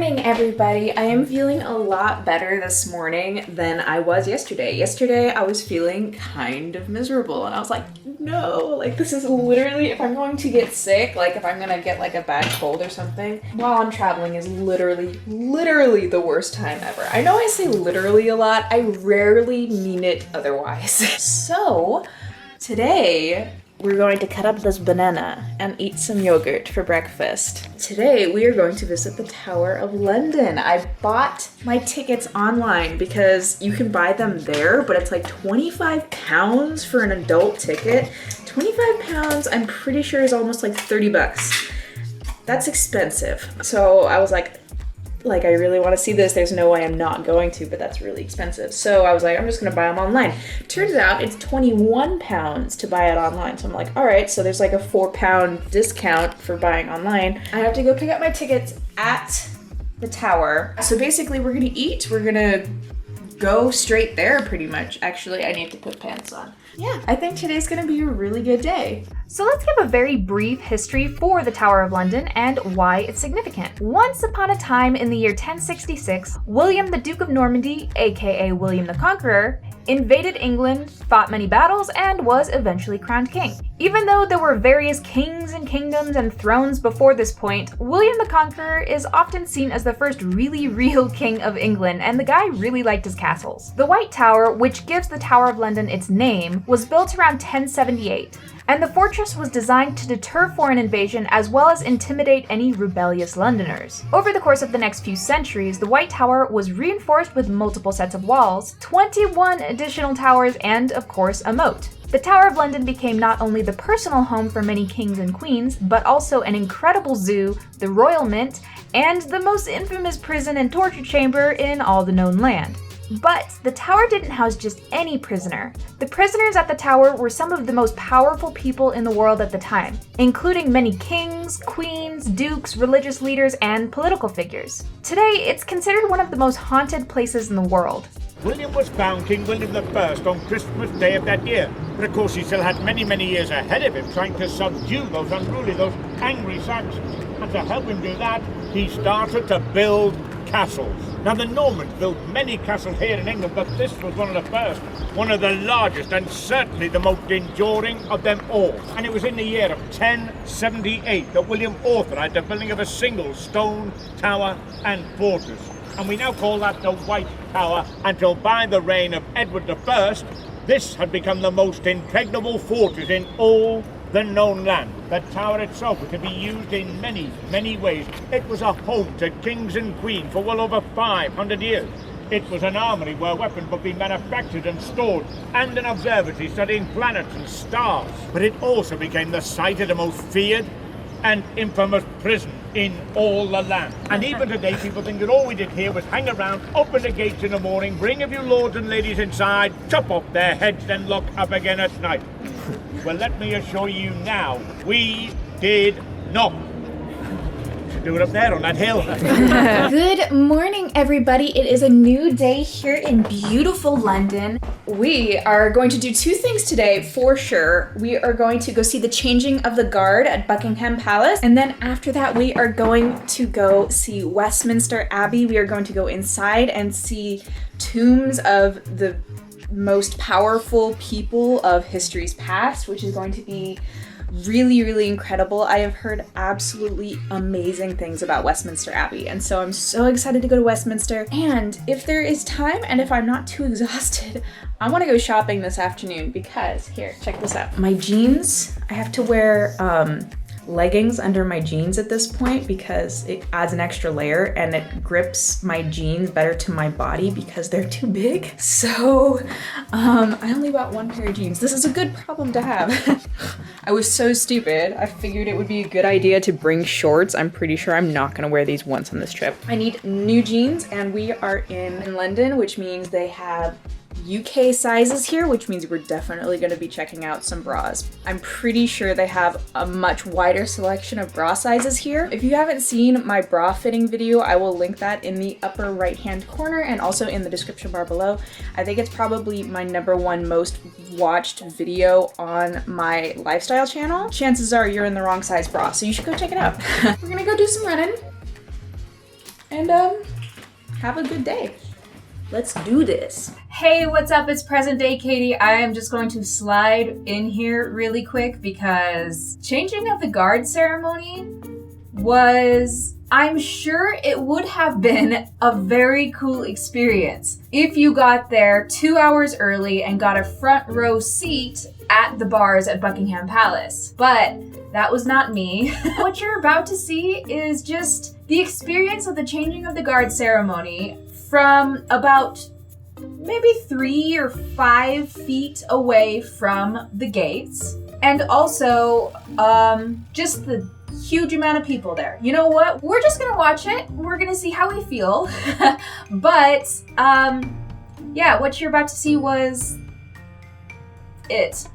morning, everybody. I am feeling a lot better this morning than I was yesterday. Yesterday, I was feeling kind of miserable and I was like, no, like this is literally, if I'm going to get sick, like if I'm gonna get like a bad cold or something, while I'm traveling is literally the worst time ever. I know I say literally a lot. I rarely mean it otherwise. So today, we're going to cut up this banana and eat some yogurt for breakfast. Today, we are going to visit the Tower of London. I bought my tickets online because you can buy them there, but it's like £25 for an adult ticket. £25, I'm pretty sure is almost like 30 bucks. That's expensive. So I was like, I really want to see this. There's no way I'm not going to, but that's really expensive. So I was like, I'm just going to buy them online. Turns out it's £21 to buy it online. So I'm like, all right, so there's like a £4 discount for buying online. I have to go pick up my tickets at the tower. So basically we're going to eat. We're going to go straight there pretty much. Actually, I need to put pants on. Yeah, I think today's going to be a really good day. So let's give a very brief history for the Tower of London and why it's significant. Once upon a time in the year 1066, William the Duke of Normandy, aka William the Conqueror, invaded England, fought many battles, and was eventually crowned king. Even though there were various kings and kingdoms and thrones before this point, William the Conqueror is often seen as the first really real king of England, and the guy really liked his castles. The White Tower, which gives the Tower of London its name, was built around 1078. And the fortress was designed to deter foreign invasion as well as intimidate any rebellious Londoners. Over the course of the next few centuries, the White Tower was reinforced with multiple sets of walls, 21 additional towers, and of course a moat. The Tower of London became not only the personal home for many kings and queens, but also an incredible zoo, the Royal Mint, and the most infamous prison and torture chamber in all the known land. But the tower didn't house just any prisoner. The prisoners at the tower were some of the most powerful people in the world at the time, including many kings, queens, dukes, religious leaders, and political figures. Today, it's considered one of the most haunted places in the world. William was crowned King William I on Christmas Day of that year, but of course he still had many years ahead of him trying to subdue those unruly, those angry Saxons. And to help him do that, he started to build castles. Now the Normans built many castles here in England, but this was one of the first, one of the largest, and certainly the most enduring of them all. And it was in the year of 1078 that William authorized the building of a single stone tower and fortress. And we now call that the White Tower, until by the reign of Edward I, this had become the most impregnable fortress in all the known land. The tower itself was to be used in many ways. It was a home to kings and queens for well over 500 years. It was an armory where weapons would be manufactured and stored, and an observatory studying planets and stars. But it also became the site of the most feared and infamous prison in all the land. And even today, people think that all we did here was hang around, open the gates in the morning, bring a few lords and ladies inside, chop off their heads, then lock up again at night. Well, let me assure you now, we did not. Should do it up there on that hill. Good morning, everybody. It is a new day here in beautiful London. We are going to do two things today for sure. We are going to go see the changing of the guard at Buckingham Palace. And then after that, we are going to go see Westminster Abbey. We are going to go inside and see tombs of the most powerful people of history's past, which is going to be really incredible. I have heard absolutely amazing things about Westminster Abbey, and so I'm so excited to go to Westminster. And if there is time and if I'm not too exhausted, I want to go shopping this afternoon because, here, check this out. My jeans, I have to wear leggings under my jeans at this point because it adds an extra layer and it grips my jeans better to my body because they're too big. So I only bought one pair of jeans. This is a good problem to have. I was so stupid. I figured it would be a good idea to bring shorts. I'm pretty sure I'm not gonna wear these once on this trip. I need new jeans, and we are in London, which means they have UK sizes here, which means we're definitely going to be checking out some bras. I'm pretty sure they have a much wider selection of bra sizes here. If you haven't seen my bra fitting video, I will link that in the upper right hand corner and also in the description bar below. I think it's probably my #1 most watched video on my lifestyle channel. Chances are you're in the wrong size bra, so you should go check it out. We're gonna go do some running. and have a good day. Let's do this. Hey, what's up? It's present day Katie. I am just going to slide in here really quick because changing of the guard ceremony was, I'm sure it would have been a very cool experience if you got there 2 hours early and got a front row seat at the bars at Buckingham Palace. But that was not me. What you're about to see is just the experience of the changing of the guard ceremony from about maybe 3 or 5 feet away from the gates. And also, just the huge amount of people there. You know what? We're just gonna watch it. We're gonna see how we feel. But, yeah, what you're about to see was it.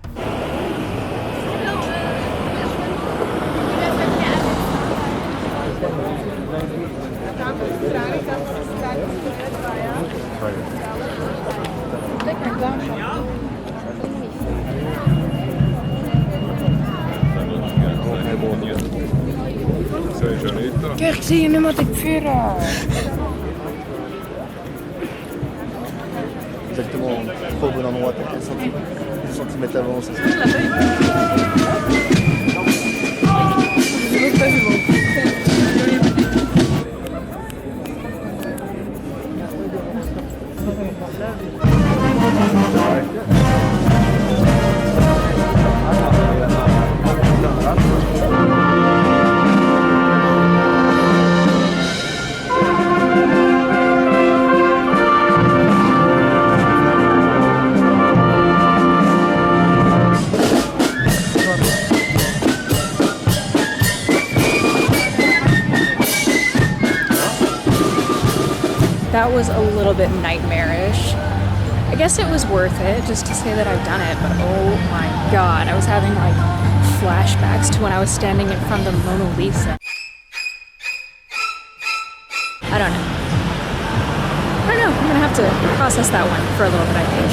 Kijk, zie je nu wat ik vuur? Exactement, trop bon endroit, t'as 4 cm avant, ça That was a little bit nightmarish. I guess it was worth it just to say that I've done it, but oh my god, I was having like flashbacks to when I was standing in front of the Mona Lisa. I don't know. I'm gonna have to process that one for a little bit, I think.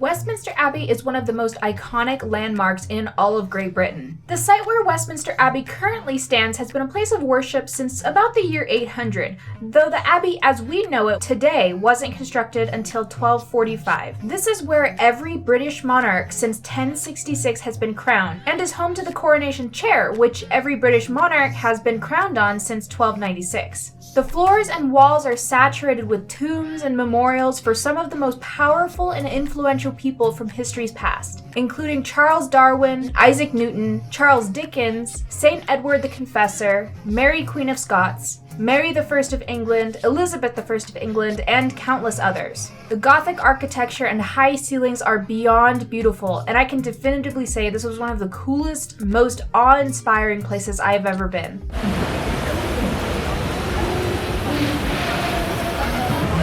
Westminster Abbey is one of the most iconic landmarks in all of Great Britain. The site where Westminster Abbey currently stands has been a place of worship since about the year 800, though the Abbey as we know it today wasn't constructed until 1245. This is where every British monarch since 1066 has been crowned, and is home to the coronation chair, which every British monarch has been crowned on since 1296. The floors and walls are saturated with tombs and memorials for some of the most powerful and influential people from history's past, including Charles Darwin, Isaac Newton, Charles Dickens, St. Edward the Confessor, Mary Queen of Scots, Mary I of England, Elizabeth I of England, and countless others. The Gothic architecture and high ceilings are beyond beautiful, and I can definitively say this was one of the coolest, most awe-inspiring places I've ever been.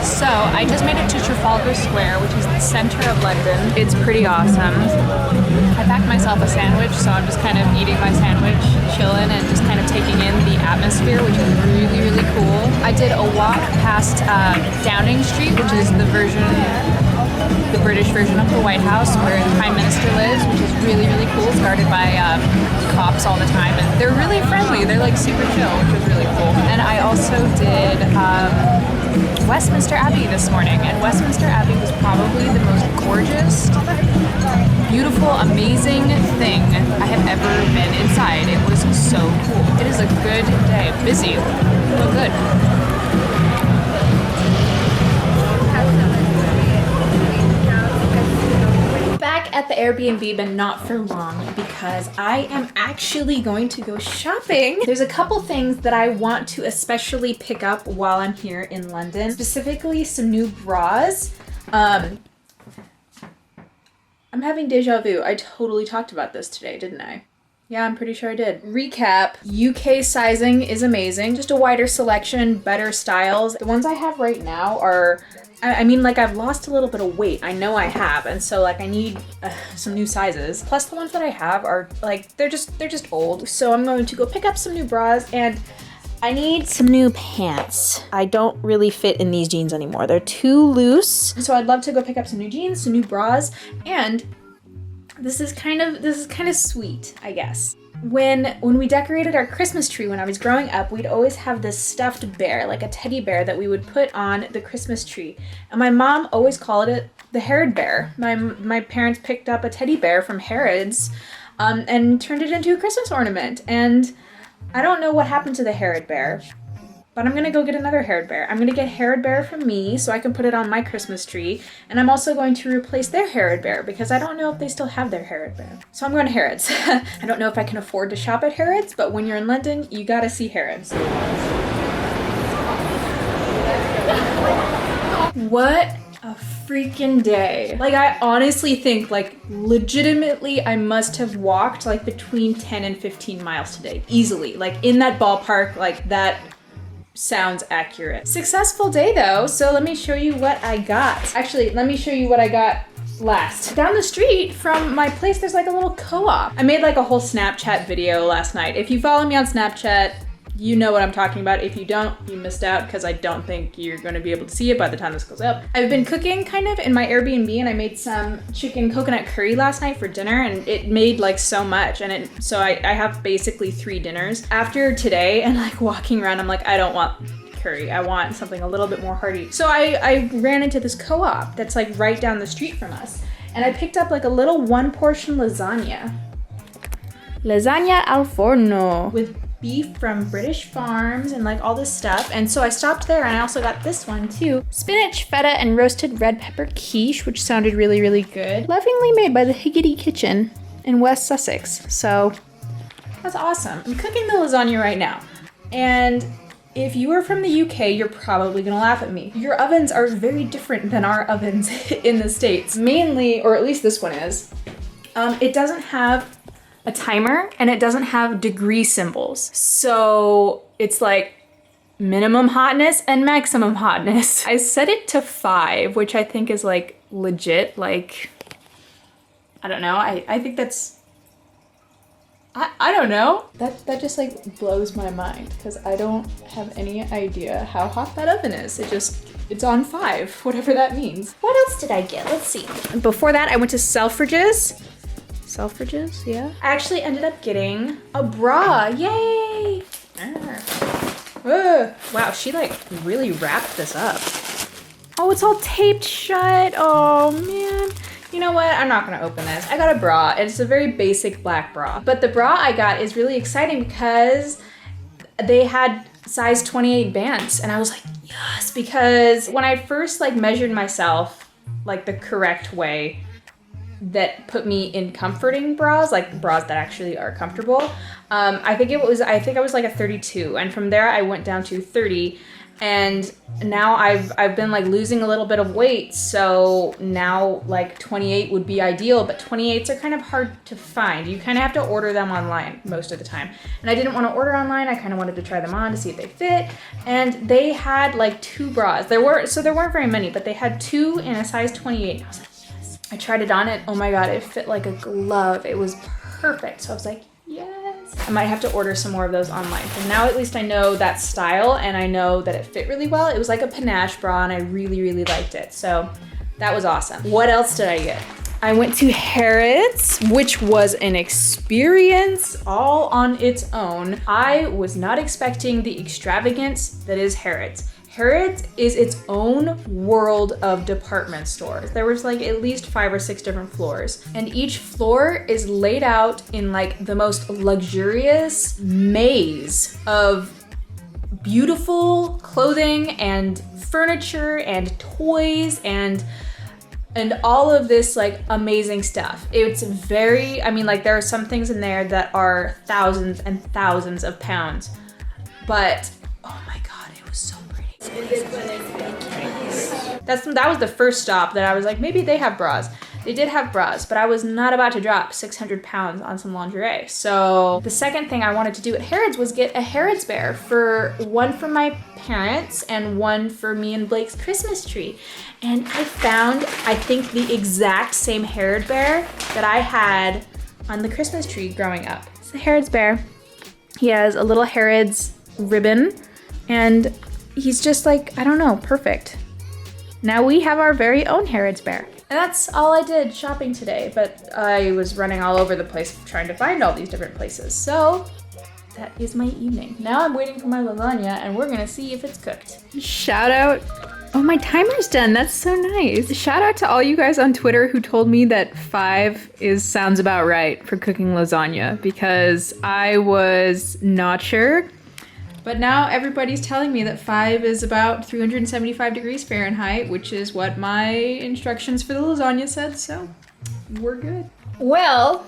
So, I just made it to Trafalgar Square, which is the center of London. It's pretty awesome. I packed myself a sandwich, so I'm just kind of eating my sandwich, chilling, and just kind of taking in the atmosphere, which is really, really cool. I did a walk past Downing Street, which is the British version of the White House, where the Prime Minister lives, which is really, really cool. It's guarded by cops all the time, and they're really friendly. They're like super chill, which was really cool. And I also did Westminster Abbey this morning, and Westminster Abbey was probably the most gorgeous, beautiful, amazing thing I have ever been inside. It was so cool. It is a good day. Busy, but good. Back at the Airbnb, but not for long, because I am actually going to go shopping. There's a couple things that I want to especially pick up while I'm here in London, specifically some new bras. I'm having deja vu. I totally talked about this today, didn't I? Yeah, I'm pretty sure I did. Recap, UK sizing is amazing. Just a wider selection, better styles. The ones I have right now are, I mean, like, I've lost a little bit of weight. I know I have, and so like I need some new sizes. Plus the ones that I have are like, they're just old. So I'm going to go pick up some new bras, and I need some new pants. I don't really fit in these jeans anymore. They're too loose. So I'd love to go pick up some new jeans, some new bras, and this is kind of sweet, I guess. When we decorated our Christmas tree when I was growing up, we'd always have this stuffed bear, like a teddy bear that we would put on the Christmas tree. And my mom always called it the Herod bear. My parents picked up a teddy bear from Harrods and turned it into a Christmas ornament. And I don't know what happened to the Herod bear, but I'm gonna go get another Herod bear. I'm gonna get Herod bear for me so I can put it on my Christmas tree. And I'm also going to replace their Herod bear because I don't know if they still have their Herod bear. So I'm going to Harrods. I don't know if I can afford to shop at Harrods, but when you're in London, you gotta see Harrods. What a freaking day. Like, I honestly think, like, legitimately I must have walked like between 10 and 15 miles today. Easily. Like, in that ballpark, like that sounds accurate. Successful day though, so let me show you what I got. Actually, let me show you what I got last. Down the street from my place, there's like a little co-op. I made like a whole Snapchat video last night. If you follow me on Snapchat, you know what I'm talking about. If you don't, you missed out because I don't think you're going to be able to see it by the time this goes up. I've been cooking kind of in my Airbnb and I made some chicken coconut curry last night for dinner and it made like so much. And so I have basically 3 dinners. After today and like walking around, I'm like, I don't want curry. I want something a little bit more hearty. So I ran into this co-op that's like right down the street from us. And I picked up like a little 1-portion lasagna. Lasagna al forno with beef from British farms and like all this stuff. And so I stopped there and I also got this one too. Spinach, feta, and roasted red pepper quiche, which sounded really, really good. Lovingly made by the Higgity Kitchen in West Sussex. So that's awesome. I'm cooking the lasagna right now. And if you are from the UK, you're probably gonna laugh at me. Your ovens are very different than our ovens in the States. Mainly, or at least this one is, it doesn't have a timer and it doesn't have degree symbols. So it's like minimum hotness and maximum hotness. I set it to 5, which I think is like legit. Like, I don't know. I think that's, I don't know. That just like blows my mind because I don't have any idea how hot that oven is. It's on 5, whatever that means. What else did I get? Let's see. Before that, I went to Selfridges. Selfridges, yeah. I actually ended up getting a bra, yay! Wow, she like really wrapped this up. Oh, it's all taped shut, oh man. You know what, I'm not gonna open this. I got a bra, it's a very basic black bra. But the bra I got is really exciting because they had size 28 bands and I was like, yes, because when I first like measured myself like the correct way, that put me in comforting bras, like bras that actually are comfortable. I think I was like a 32, and from there I went down to 30, and now I've been like losing a little bit of weight, so now like 28 would be ideal, but 28s are kind of hard to find. You kind of have to order them online most of the time, and I didn't want to order online. I kind of wanted to try them on to see if they fit, and they had like 2 bras. There weren't very many, but they had 2 in a size 28. I was like, I tried it on and oh my god, it fit like a glove. It was perfect. So I was like, yes. I might have to order some more of those online. And now at least I know that style and I know that it fit really well. It was like a panache bra and I really, really liked it. So that was awesome. What else did I get? I went to Harrods, which was an experience all on its own. I was not expecting the extravagance that is Harrods. Harrods is its own world of department stores. There was like at least 5 or 6 different floors, and each floor is laid out in like the most luxurious maze of beautiful clothing and furniture and toys and all of this like amazing stuff. It's very, I mean, like there are some things in there that are thousands and thousands of pounds, but oh my god, it was so pretty. That was the first stop that I was like, maybe they have bras. They did have bras, but I was not about to drop 600 pounds on some lingerie. So the second thing I wanted to do at Harrods was get a Harrods bear, one for my parents and one for me and Blake's Christmas tree. And I found, I think, the exact same Harrods bear that I had on the Christmas tree growing up. It's the Harrods bear. He has a little Harrods ribbon and he's just like, I don't know, perfect. Now we have our very own Harrods bear. And that's all I did shopping today, but I was running all over the place trying to find all these different places. So that is my evening. Now I'm waiting for my lasagna and we're gonna see if it's cooked. Shout out. Oh, my timer's done. That's so nice. Shout out to all you guys on Twitter who told me that 5 sounds about right for cooking lasagna, because I was not sure. But now everybody's telling me that 5 is about 375 degrees Fahrenheit, which is what my instructions for the lasagna said, so we're good. Well,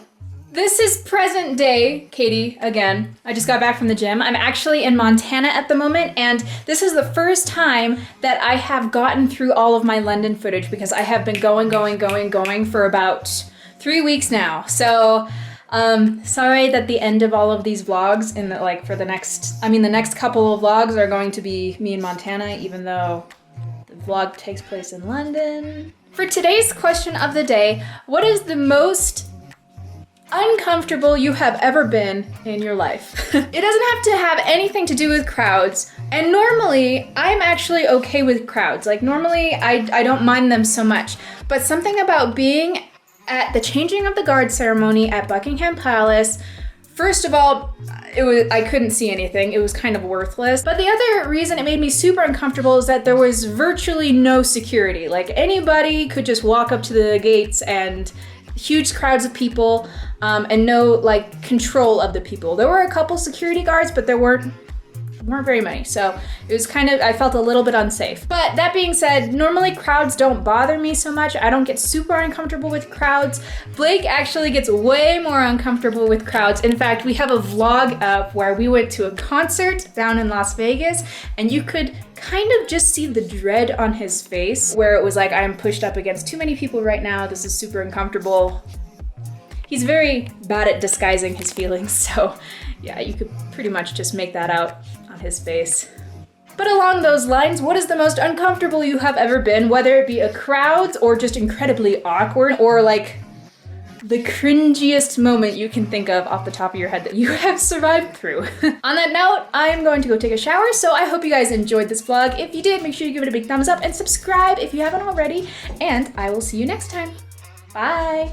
this is present day, Katie, again. I just got back from the gym. I'm actually in Montana at the moment, and this is the first time that I have gotten through all of my London footage, because I have been going for about 3 weeks now. So, sorry that the end of all of these vlogs the next couple of vlogs are going to be me in Montana, even though the vlog takes place in London. For today's question of the day, what is the most uncomfortable you have ever been in your life? It doesn't have to have anything to do with crowds, and normally I'm actually okay with crowds. Like normally I don't mind them so much, but something about being at the changing of the guard ceremony at Buckingham Palace, first of all, I couldn't see anything. It was kind of worthless. But the other reason it made me super uncomfortable is that there was virtually no security. Like anybody could just walk up to the gates, and huge crowds of people, and no control of the people. There were a couple security guards, but there weren't very many. So it was I felt a little bit unsafe. But that being said, normally crowds don't bother me so much. I don't get super uncomfortable with crowds. Blake actually gets way more uncomfortable with crowds. In fact, we have a vlog up where we went to a concert down in Las Vegas, and you could kind of just see the dread on his face, where it was like, I am pushed up against too many people right now. This is super uncomfortable. He's very bad at disguising his feelings, so yeah, you could pretty much just make that out on his face. But along those lines, what is the most uncomfortable you have ever been, whether it be a crowd or just incredibly awkward, or the cringiest moment you can think of off the top of your head that you have survived through? On that note, I'm going to go take a shower, so I hope you guys enjoyed this vlog. If you did, make sure you give it a big thumbs up and subscribe if you haven't already, and I will see you next time. Bye!